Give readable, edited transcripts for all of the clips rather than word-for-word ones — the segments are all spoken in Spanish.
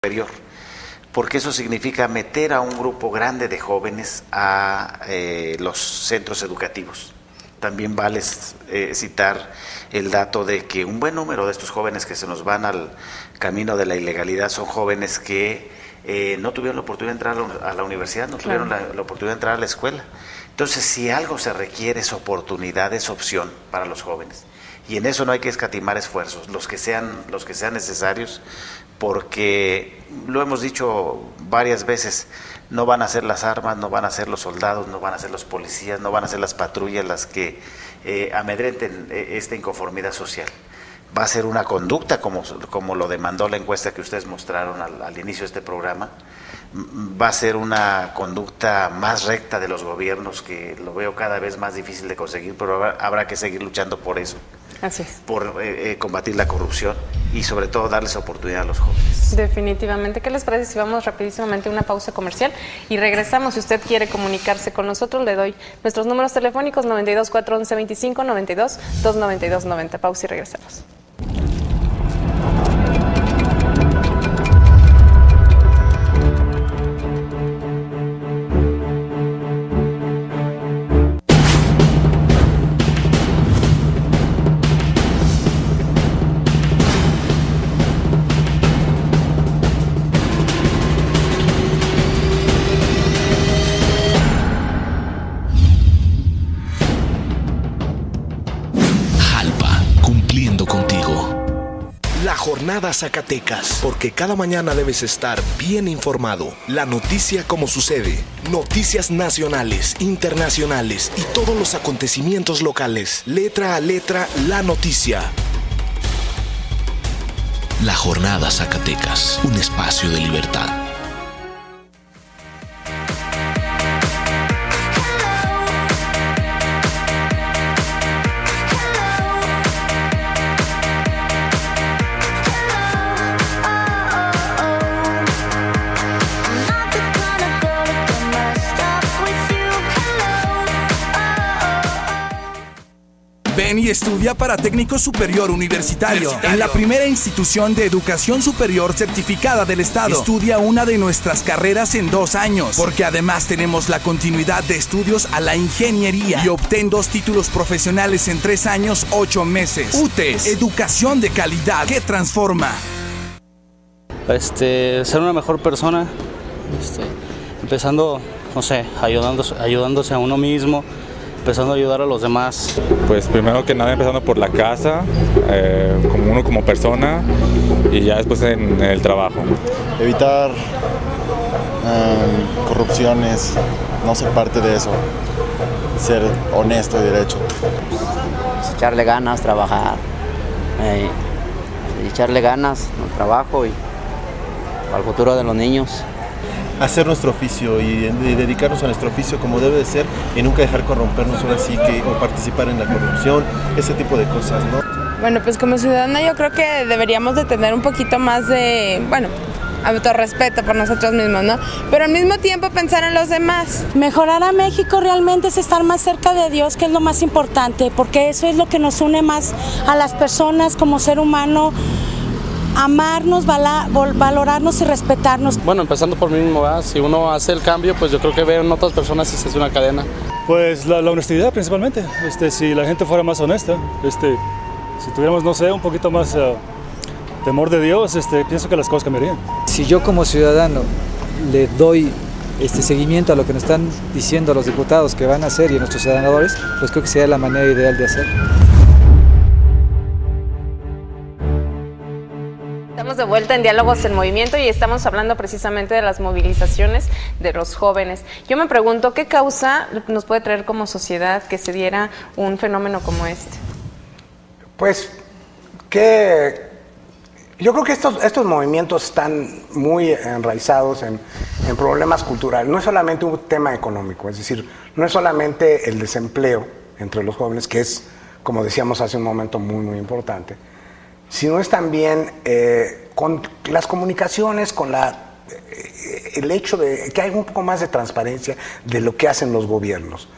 superior, porque eso significa meter a un grupo grande de jóvenes a los centros educativos. También vale citar el dato de que un buen número de estos jóvenes que se nos van al camino de la ilegalidad son jóvenes que no tuvieron la oportunidad de entrar a la universidad, no tuvieron la oportunidad de entrar a la escuela. Entonces, si algo se requiere es oportunidad, es opción para los jóvenes. Y en eso no hay que escatimar esfuerzos, los que sean necesarios, porque lo hemos dicho varias veces, no van a ser las armas, no van a ser los soldados, no van a ser los policías, no van a ser las patrullas las que amedrenten esta inconformidad social. Va a ser una conducta, como lo demandó la encuesta que ustedes mostraron al inicio de este programa. Va a ser una conducta más recta de los gobiernos, que lo veo cada vez más difícil de conseguir, pero habrá que seguir luchando por eso. Así es. Por combatir la corrupción y sobre todo darles oportunidad a los jóvenes. Definitivamente. ¿Qué les parece si vamos rapidísimamente a una pausa comercial y regresamos? Si usted quiere comunicarse con nosotros, le doy nuestros números telefónicos 92 411 25 92 292 90. Pausa y regresamos. Jornada Zacatecas, porque cada mañana debes estar bien informado. La noticia como sucede, noticias nacionales, internacionales y todos los acontecimientos locales. Letra a letra, la noticia. La Jornada Zacatecas, un espacio de libertad. Ven y estudia para técnico superior universitario en la primera institución de educación superior certificada del Estado. Estudia una de nuestras carreras en 2 años, porque además tenemos la continuidad de estudios a la ingeniería y obtén 2 títulos profesionales en 3 años, 8 meses. UTES, educación de calidad que transforma. Ser una mejor persona, empezando, no sé, ayudándose a uno mismo, empezando a ayudar a los demás. Pues primero que nada empezando por la casa, como uno como persona, y ya después en el trabajo. Evitar corrupciones, no ser parte de eso, ser honesto y derecho. Pues echarle ganas, trabajar, echarle ganas al trabajo y al futuro de los niños. Hacer nuestro oficio y dedicarnos a nuestro oficio como debe de ser y nunca dejar corrompernos ahora sí que o participar en la corrupción, ese tipo de cosas, ¿no? Bueno, pues como ciudadana yo creo que deberíamos de tener un poquito más de, autorrespeto por nosotros mismos, ¿no? Pero al mismo tiempo pensar en los demás. Mejorar a México realmente es estar más cerca de Dios, que es lo más importante, porque eso es lo que nos une más a las personas como ser humano. Amarnos, valorarnos y respetarnos. Bueno, empezando por mí mismo, ¿verdad? Si uno hace el cambio, pues yo creo que ven otras personas y se hace una cadena. Pues la honestidad principalmente. Si la gente fuera más honesta, si tuviéramos, no sé, un poquito más temor de Dios, pienso que las cosas cambiarían. Si yo como ciudadano le doy seguimiento a lo que nos están diciendo los diputados que van a hacer y a nuestros senadores, pues creo que sería la manera ideal de hacerlo. Estamos de vuelta en Diálogos en Movimiento y estamos hablando precisamente de las movilizaciones de los jóvenes. Yo me pregunto, ¿qué causa nos puede traer como sociedad que se diera un fenómeno como este? Pues yo creo que estos movimientos están muy enraizados en problemas culturales. No es solamente un tema económico, es decir, no es solamente el desempleo entre los jóvenes, que es, como decíamos hace un momento, muy, muy importante, sino es también con las comunicaciones, con el hecho de que hay un poco más de transparencia de lo que hacen los gobiernos.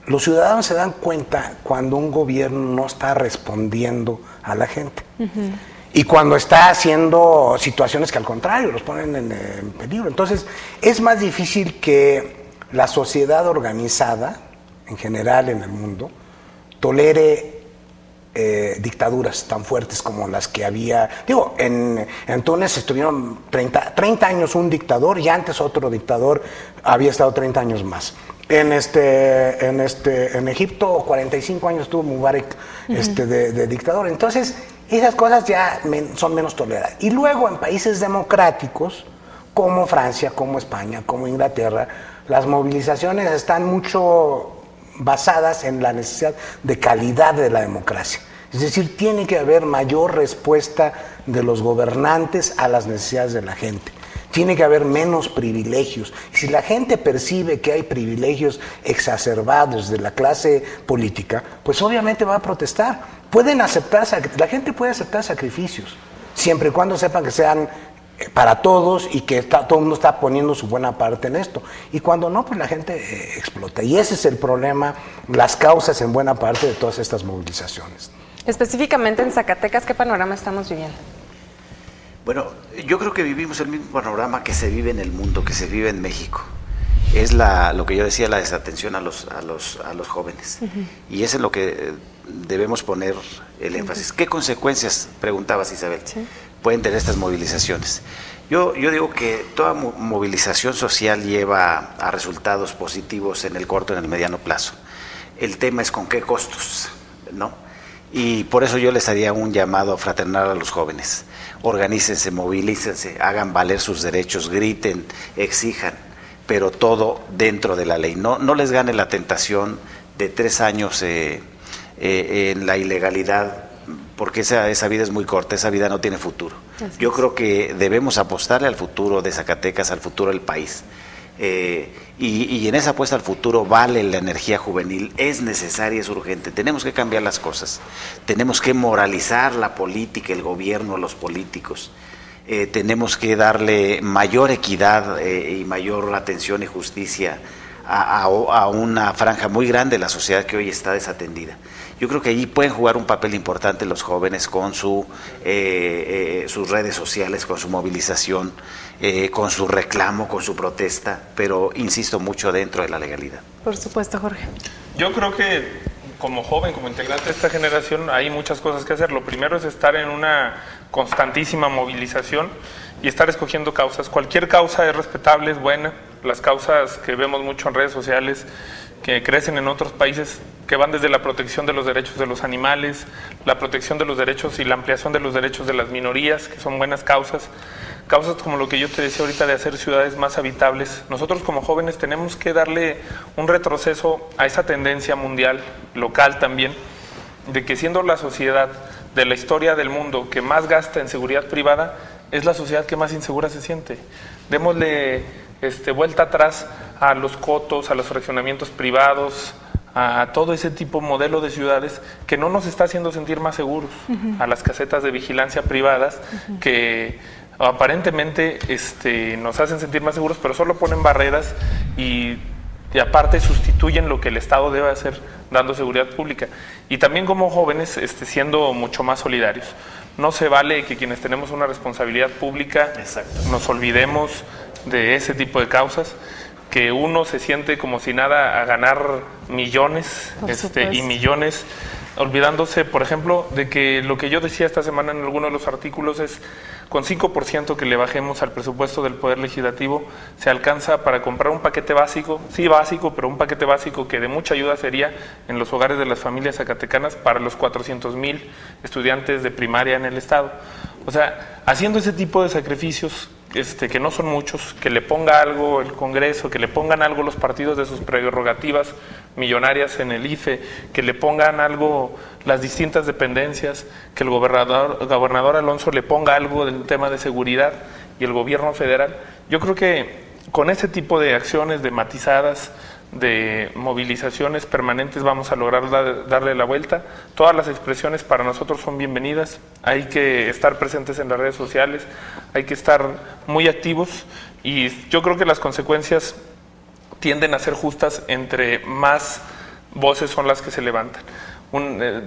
Los ciudadanos se dan cuenta cuando un gobierno no está respondiendo a la gente. y cuando está haciendo situaciones que al contrario los ponen en peligro. Entonces es más difícil que la sociedad organizada en general en el mundo tolere dictaduras tan fuertes como las que había. Digo, en Túnez estuvieron 30 años un dictador y antes otro dictador había estado 30 años más. En Egipto 45 años estuvo Mubarak de dictador. Entonces esas cosas ya son menos toleradas. Y luego en países democráticos como Francia, como España, como Inglaterra, las movilizaciones están mucho basadas en la necesidad de calidad de la democracia. Es decir, tiene que haber mayor respuesta de los gobernantes a las necesidades de la gente. Tiene que haber menos privilegios. Si la gente percibe que hay privilegios exacerbados de la clase política, pues obviamente va a protestar. La gente puede aceptar sacrificios, siempre y cuando sepan que sean para todos y que todo el mundo está poniendo su buena parte en esto. Y cuando no, pues la gente explota. Y ese es el problema, las causas en buena parte de todas estas movilizaciones. Específicamente en Zacatecas, ¿qué panorama estamos viviendo? Bueno, yo creo que vivimos el mismo panorama que se vive en el mundo, que se vive en México. Es lo que yo decía, la desatención a los jóvenes. Y eso es lo que debemos poner el énfasis. ¿Qué consecuencias, preguntabas Isabel, pueden tener estas movilizaciones? Yo digo que toda movilización social lleva a resultados positivos en el corto y en el mediano plazo. El tema es con qué costos, ¿no? Y por eso yo les haría un llamado fraternal a los jóvenes. Organícense, movilícense, hagan valer sus derechos, griten, exijan, pero todo dentro de la ley. No les gane la tentación de 3 años en la ilegalidad, porque esa vida es muy corta, esa vida no tiene futuro. Yo creo que debemos apostarle al futuro de Zacatecas, al futuro del país. Y en esa apuesta al futuro vale la energía juvenil, es necesaria, es urgente. Tenemos que cambiar las cosas, tenemos que moralizar la política, el gobierno, los políticos. Tenemos que darle mayor equidad y mayor atención y justicia a una franja muy grande de la sociedad que hoy está desatendida. Yo creo que allí pueden jugar un papel importante los jóvenes con sus redes sociales, con su movilización, con su reclamo, con su protesta, pero insisto mucho dentro de la legalidad. Por supuesto, Jorge. Yo creo que como joven, como integrante de esta generación, hay muchas cosas que hacer. Lo primero es estar en una constantísima movilización y estar escogiendo causas. Cualquier causa es respetable, es buena. Las causas que vemos mucho en redes sociales, que crecen en otros países, que van desde la protección de los derechos de los animales, la protección de los derechos y la ampliación de los derechos de las minorías, que son buenas causas. Causas como lo que yo te decía ahorita de hacer ciudades más habitables. Nosotros como jóvenes tenemos que darle un retroceso a esa tendencia mundial, local también, de que siendo la sociedad de la historia del mundo que más gasta en seguridad privada, es la sociedad que más insegura se siente. Démosle vuelta atrás a los cotos, a los fraccionamientos privados, a todo ese tipo modelo de ciudades que no nos está haciendo sentir más seguros, a las casetas de vigilancia privadas que aparentemente nos hacen sentir más seguros, pero solo ponen barreras y aparte sustituyen lo que el Estado debe hacer dando seguridad pública. Y también como jóvenes siendo mucho más solidarios. No se vale que quienes tenemos una responsabilidad pública nos olvidemos de ese tipo de causas, que uno se siente como si nada a ganar millones y millones, olvidándose, por ejemplo, de que lo que yo decía esta semana en alguno de los artículos es con 5% que le bajemos al presupuesto del Poder Legislativo se alcanza para comprar un paquete básico, sí básico, pero un paquete básico que de mucha ayuda sería en los hogares de las familias zacatecanas para los 400,000 estudiantes de primaria en el estado. O sea, haciendo ese tipo de sacrificios, que no son muchos, que le ponga algo el Congreso, que le pongan algo los partidos de sus prerrogativas millonarias en el IFE, que le pongan algo las distintas dependencias, que el gobernador Alonso le ponga algo del tema de seguridad y el gobierno federal. Yo creo que con ese tipo de acciones, de matizadas, de movilizaciones permanentes vamos a lograr darle la vuelta. Todas las expresiones para nosotros son bienvenidas, hay que estar presentes en las redes sociales, hay que estar muy activos y yo creo que las consecuencias tienden a ser justas entre más voces son las que se levantan.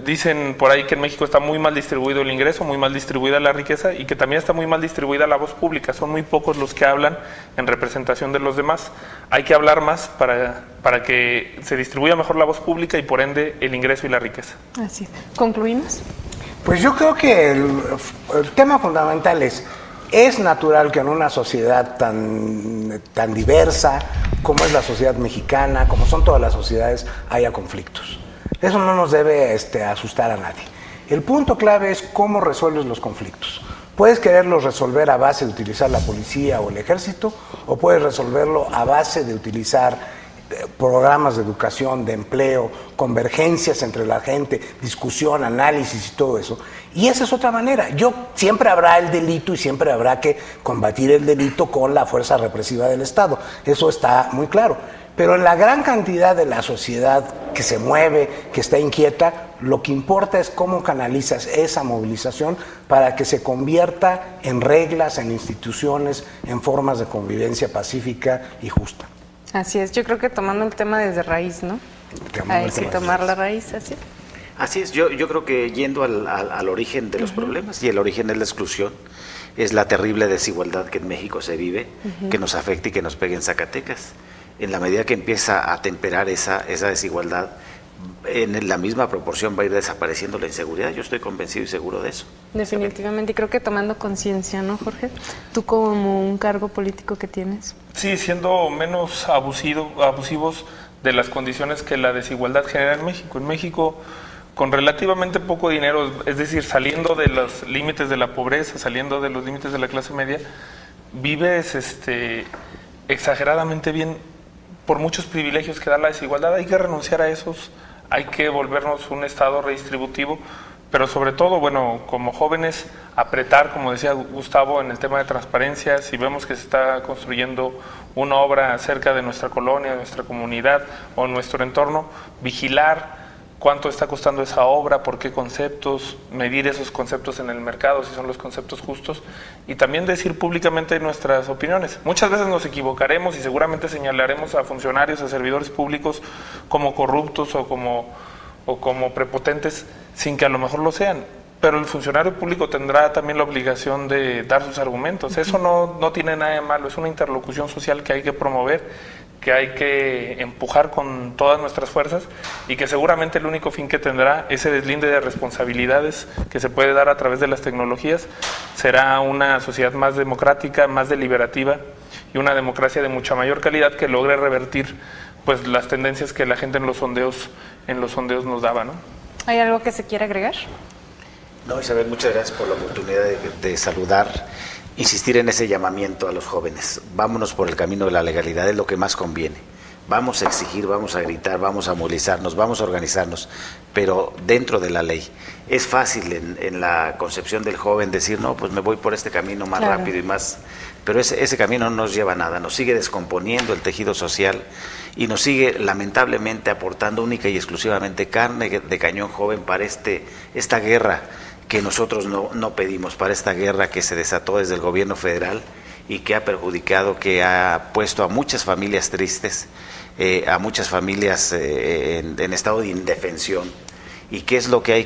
Dicen por ahí que en México está muy mal distribuido el ingreso, muy mal distribuida la riqueza y que también está muy mal distribuida la voz pública. Son muy pocos los que hablan en representación de los demás. Hay que hablar más para que se distribuya mejor la voz pública y por ende el ingreso y la riqueza. Así es. ¿Concluimos? Pues yo creo que el tema fundamental es natural que en una sociedad tan diversa como es la sociedad mexicana, como son todas las sociedades, haya conflictos. Eso no nos debe asustar a nadie. El punto clave es cómo resuelves los conflictos. Puedes quererlos resolver a base de utilizar la policía o el ejército, o puedes resolverlo a base de utilizar programas de educación, de empleo, convergencias entre la gente, discusión, análisis y todo eso. Y esa es otra manera. Siempre habrá el delito y siempre habrá que combatir el delito con la fuerza represiva del Estado. Eso está muy claro. Pero en la gran cantidad de la sociedad que se mueve, que está inquieta, lo que importa es cómo canalizas esa movilización para que se convierta en reglas, en instituciones, en formas de convivencia pacífica y justa. Así es, yo creo que tomando el tema desde raíz, ¿no? Hay que tomar la raíz, así. Así es, yo creo que yendo al origen de los problemas, y el origen es la exclusión, es la terrible desigualdad que en México se vive, que nos afecta y que nos pega en Zacatecas. En la medida que empieza a temperar esa desigualdad, en la misma proporción va a ir desapareciendo la inseguridad. Yo estoy convencido y seguro de eso. Definitivamente, y creo que tomando conciencia, ¿no, Jorge? Tú como un cargo político que tienes. Sí, siendo menos abusivos de las condiciones que la desigualdad genera en México. En México, con relativamente poco dinero, es decir, saliendo de los límites de la pobreza, saliendo de los límites de la clase media, vives exageradamente bien por muchos privilegios que da la desigualdad. Hay que renunciar a esos, hay que volvernos un Estado redistributivo, pero sobre todo, bueno, como jóvenes, apretar, como decía Gustavo, en el tema de transparencia. Si vemos que se está construyendo una obra cerca de nuestra colonia, de nuestra comunidad o nuestro entorno, vigilar cuánto está costando esa obra, por qué conceptos, medir esos conceptos en el mercado, si son los conceptos justos, y también decir públicamente nuestras opiniones. Muchas veces nos equivocaremos y seguramente señalaremos a funcionarios, a servidores públicos como corruptos o como prepotentes sin que a lo mejor lo sean, pero el funcionario público tendrá también la obligación de dar sus argumentos. Eso no tiene nada de malo, es una interlocución social que hay que promover, que hay que empujar con todas nuestras fuerzas y que seguramente el único fin que tendrá, ese deslinde de responsabilidades que se puede dar a través de las tecnologías, será una sociedad más democrática, más deliberativa y una democracia de mucha mayor calidad que logre revertir pues las tendencias que la gente en los sondeos nos daba, ¿no? ¿Hay algo que se quiera agregar? No, Isabel, muchas gracias por la oportunidad de saludar. Insistir en ese llamamiento a los jóvenes. Vámonos por el camino de la legalidad, es lo que más conviene. Vamos a exigir, vamos a gritar, vamos a movilizarnos, vamos a organizarnos, pero dentro de la ley. Es fácil en la concepción del joven decir, no, pues me voy por este camino más rápido y más... Pero ese camino no nos lleva a nada, nos sigue descomponiendo el tejido social y nos sigue lamentablemente aportando única y exclusivamente carne de cañón joven para esta guerra que nosotros no pedimos, para esta guerra que se desató desde el gobierno federal y que ha perjudicado, que ha puesto a muchas familias tristes, a muchas familias en estado de indefensión. ¿Y qué es lo que hay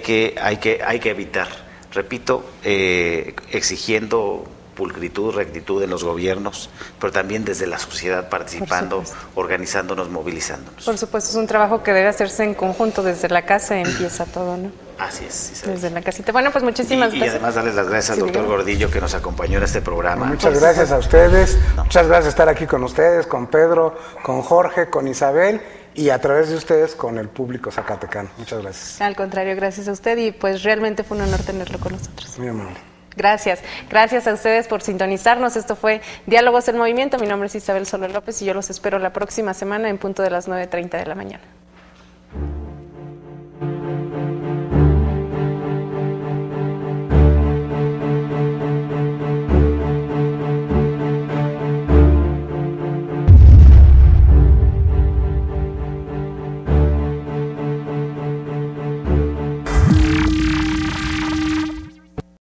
que evitar? Repito, exigiendo pulcritud, rectitud en los gobiernos, pero también desde la sociedad participando, organizándonos, movilizándonos. Por supuesto, es un trabajo que debe hacerse en conjunto, desde la casa empieza todo, ¿no? Así es, Isabel. Desde la casita. Bueno, pues muchísimas gracias. Y además darles las gracias al doctor Gordillo que nos acompañó en este programa. Muchas gracias a ustedes, muchas gracias estar aquí con ustedes, con Pedro, con Jorge, con Isabel y a través de ustedes con el público zacatecano. Muchas gracias. Al contrario, gracias a usted y pues realmente fue un honor tenerlo con nosotros. Muy amable. Gracias. Gracias a ustedes por sintonizarnos. Esto fue Diálogos en Movimiento. Mi nombre es Isabel Soler López y yo los espero la próxima semana en punto de las 9:30 de la mañana.